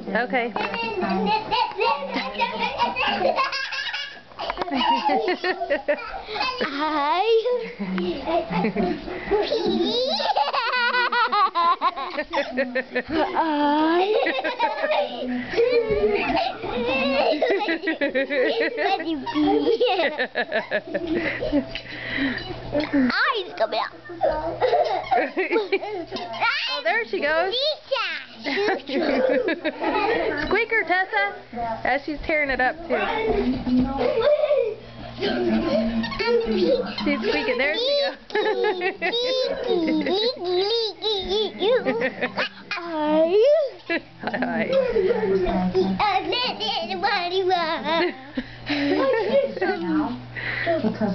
Okay. Eyes coming out. Oh, there she goes. Squeaker, Tessa. As she's tearing it up too. She's squeaking. There she goes. Hi.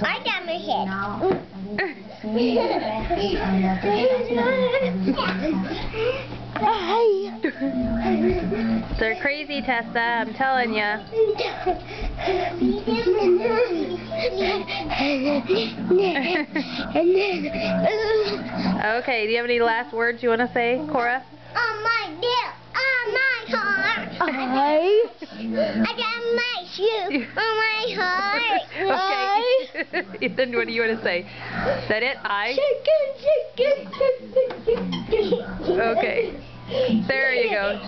I got my head. They're crazy, Tessa. I'm telling ya. Okay. Do you have any last words you want to say, Cora? On my bill, on my heart. I got my shoe on my heart. Okay. Then what do you want to say? Is that it? Okay. There you go.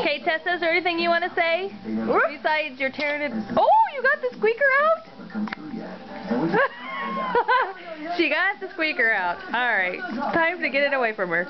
Okay, Tessa, is there anything you want to say? Besides you're tearing it... Oh, you got the squeaker out? She got the squeaker out. Alright. Time to get it away from her.